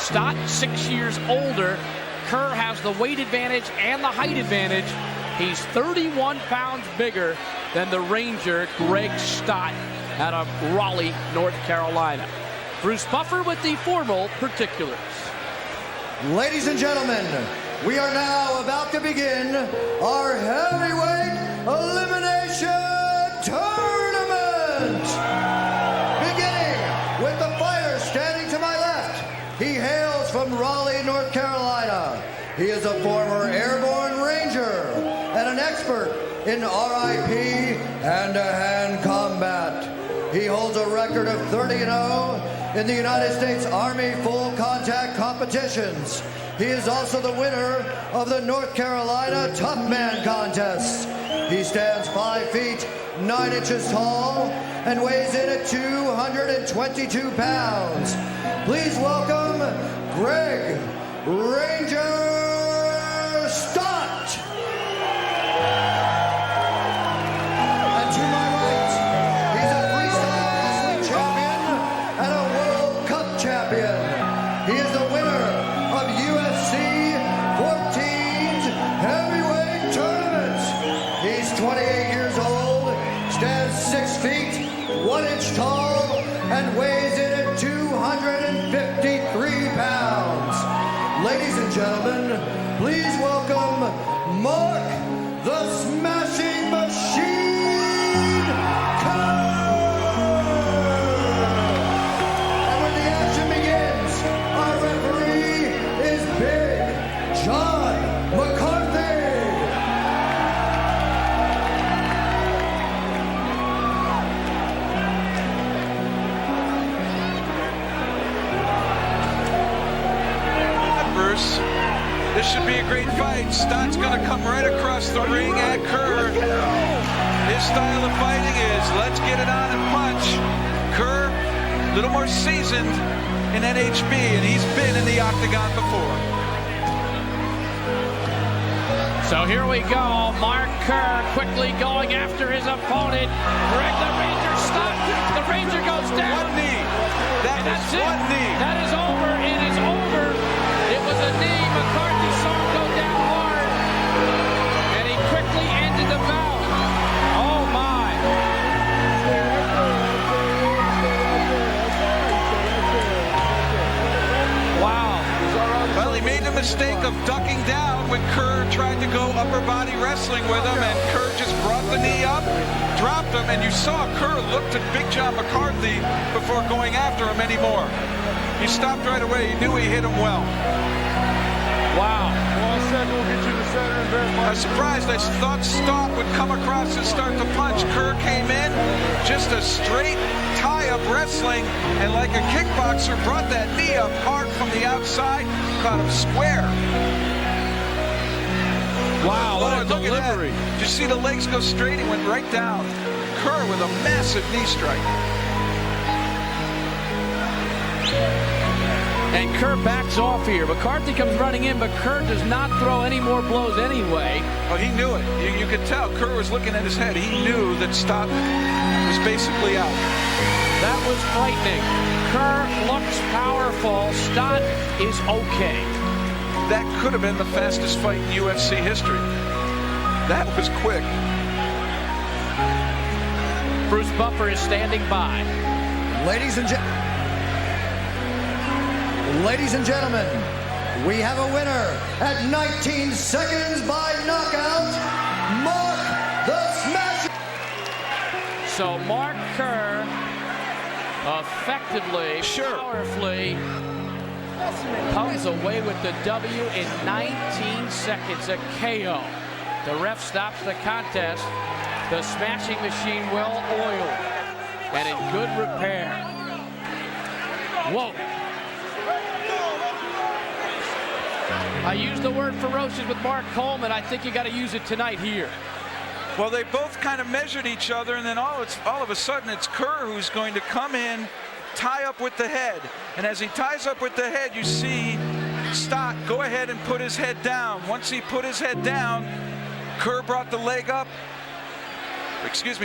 Stott 6 years older. Kerr has the weight advantage and the height advantage. He's 31 pounds bigger than the Ranger, Gregg Stott, out of Raleigh, North Carolina. Bruce Buffer with the formal particulars. Ladies and gentlemen, we are now about to begin our heavyweight elimination tournament. Beginning with the fighter standing to my left. He hails from Raleigh, North Carolina. He is a former airborne ranger and an expert in RIP hand-to-hand combat. He holds a record of 30-0 in the United States Army full contact competitions. He is also the winner of the North Carolina Tough Man contest. He stands 5 feet 9 inches tall and weighs in at 222 pounds. Please welcome Gregg Ranger Stott. And to my right, he's a freestyle wrestling champion and a World Cup champion. He is the winner of UFC 14's heavyweight tournament. He's 28 years old, stands 6 feet 1 inch tall, and weighs in at 253 pounds. Ladies and gentlemen, please welcome Mark the Smashing Machine Kerr. And when the action begins, our referee is Big John McCarthy. Bruce, this should be a great fight. Stott's going to come right across the ring at Kerr. His style of fighting is let's get it on and punch. Kerr, a little more seasoned in NHB, and he's been in the octagon before. So here we go. Mark Kerr quickly going after his opponent. Gregg the Ranger Stott. The Ranger goes down. One knee. That's one knee. That is over. It is over. It was a knee. McCarthy saw him go down hard, and he quickly ended the bout. Oh my! Wow. Well, he made the mistake of ducking down when Kerr tried to go upper body wrestling with him, and Kerr just brought the knee up, dropped him, and you saw Kerr looked at Big John McCarthy before going after him anymore. He stopped right away. He knew he hit him well. Wow. I was surprised. I thought Stott would come across and start to punch. Kerr came in, just a straight tie-up wrestling, and like a kickboxer, brought that knee up hard from the outside, caught him square. Wow, what a Look at that. delivery. Did you see the legs go straight? He went right down. Kerr with a massive knee strike. And Kerr backs off here. McCarthy comes running in, but Kerr does not throw any more blows anyway. Oh, he knew it. You could tell. Kerr was looking at his head. He knew that Stott was basically out. That was frightening. Kerr looks powerful. Stott is okay. That could have been the fastest fight in UFC history. That was quick. Bruce Buffer is standing by. Ladies and gentlemen, we have a winner at 19 seconds by knockout, Mark the Smash. So Mark Kerr effectively, powerfully comes away with the W in 19 seconds, a KO. The ref stops the contest. The Smashing Machine well oiled and in good repair. Whoa. I used the word ferocious with Mark Coleman. I think you got to use it tonight here. Well, they both kind of measured each other, and then all of a sudden it's Kerr who's going to come in, tie up with the head. And as he ties up with the head, you see Stott go ahead and put his head down. Once he put his head down, Kerr brought the leg up,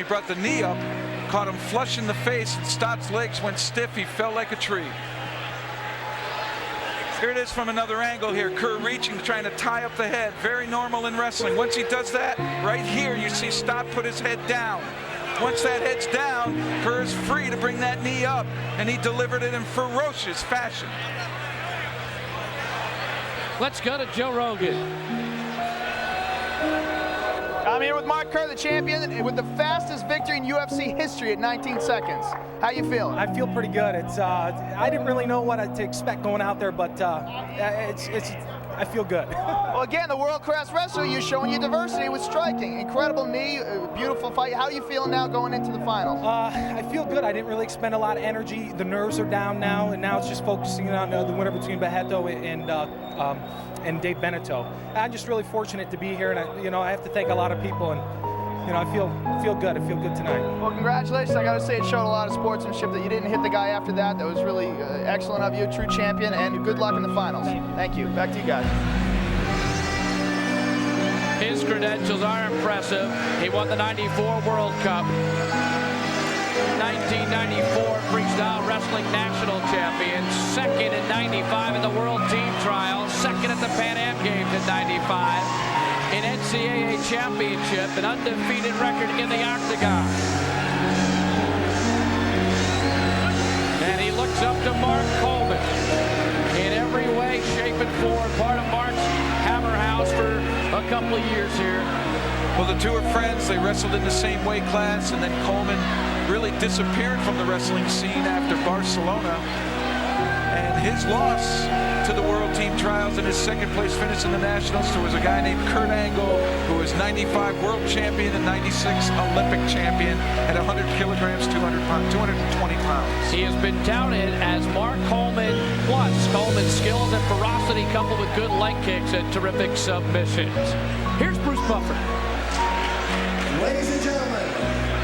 brought the knee up, caught him flush in the face, and Stott's legs went stiff. He fell like a tree. Here it is from another angle here. Kerr reaching, trying to tie up the head. Very normal in wrestling. Once he does that, right here, you see Stott put his head down. Once that head's down, Kerr is free to bring that knee up, and he delivered it in ferocious fashion. Let's go to Joe Rogan. I'm here with Mark Kerr, the champion, with the fastest victory in UFC history at 19 seconds. How you feeling? I feel pretty good. It's I didn't really know what to expect going out there, but I feel good. Well, again, the world-class wrestler, you're showing your diversity with striking. Incredible knee, beautiful fight. How are you feeling now going into the finals? I feel good. I didn't really expend a lot of energy. The nerves are down now, and now it's just focusing on the winner between Barreto and Dave Beneteau. I'm just really fortunate to be here, and I have to thank a lot of people, and I feel good. I feel good tonight. Well, congratulations. I got to say it showed a lot of sportsmanship that you didn't hit the guy after that. That was really excellent of you, true champion, and good luck in the finals. Thank you. Back to you guys. His credentials are impressive. He won the '94 World Cup, 1994 Freestyle Wrestling National Champion, second in '95 in the World Team Trials, second at the Pan Am Games in '95, an NCAA championship, an undefeated record in the octagon. And he looks up to Mark Coleman in every way, shape, and form. Part of Mark's Hammer House for a couple of years here. Well, the two are friends. They wrestled in the same weight class, and then Coleman really disappeared from the wrestling scene after Barcelona. And his loss to the World Team Trials and his second place finish in the Nationals, there was a guy named Kurt Angle, who was '95 World Champion and '96 Olympic Champion at 100 kilograms, 220 pounds. He has been touted as Mark Coleman plus Coleman's skills and ferocity coupled with good leg kicks and terrific submissions. Here's Bruce Buffer. Ladies and gentlemen,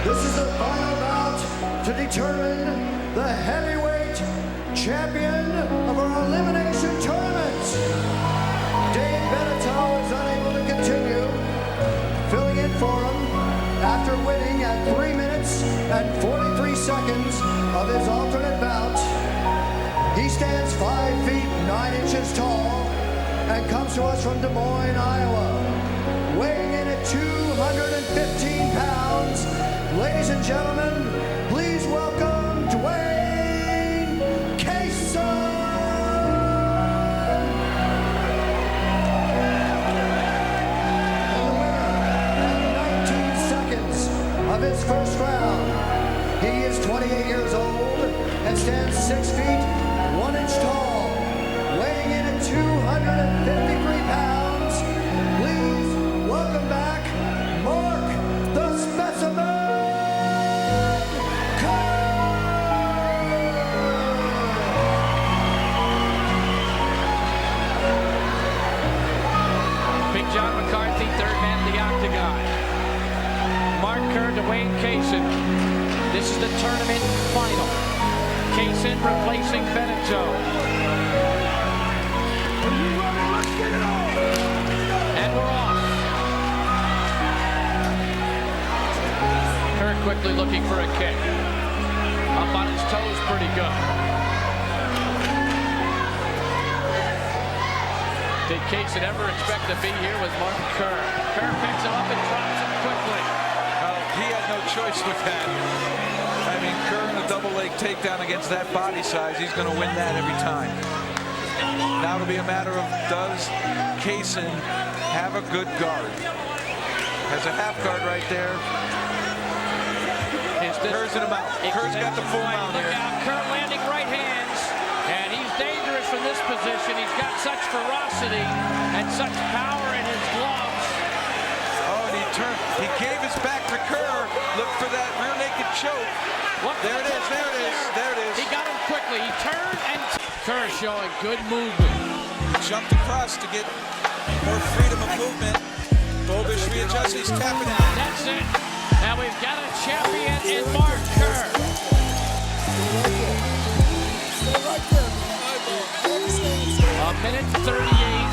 this is the final bout to determine the heavyweight champion of our elimination tournament. Dave Beneteau is unable to continue, filling in for him after winning at 3 minutes and 43 seconds of his alternate bout. He stands 5 feet 9 inches tall and comes to us from Des Moines, Iowa, weighing in at 215 pounds. Ladies and gentlemen, please welcome Dwayne. Of his first round. He is 28 years old and stands 6 feet 1 inch tall, weighing in at 253 pounds. Please welcome back Mark the Specimen Kerr. Big John McCarthy, third man in the octagon. Mark Kerr, Dwayne Kaysen. This is the tournament final. Kaysen replacing Beneteau. And we're off. Kerr quickly looking for a kick. Up on his toes pretty good. Did Kaysen ever expect to be here with Mark Kerr? Kerr picks him up and drops him quickly. He had no choice with that. I mean, Kerr in a double leg takedown against that body size, he's going to win that every time. Now it'll be a matter of, does Kaysen have a good guard? Has a half guard right there. Kerr's in a mount. Kerr's got the full mount here. Look out, Kerr landing right hands. And he's dangerous from this position. He's got such ferocity and such power in his gloves. Oh, and he gave his back to Kerr. Look for that rear naked choke. There it is, there it is, there it is. He got him quickly. He turned and Kerr showing good movement. Jumped across to get more freedom of movement. Bobish readjusts, he's tapping out. That's it. And we've got a champion in Mark Kerr. A minute 38.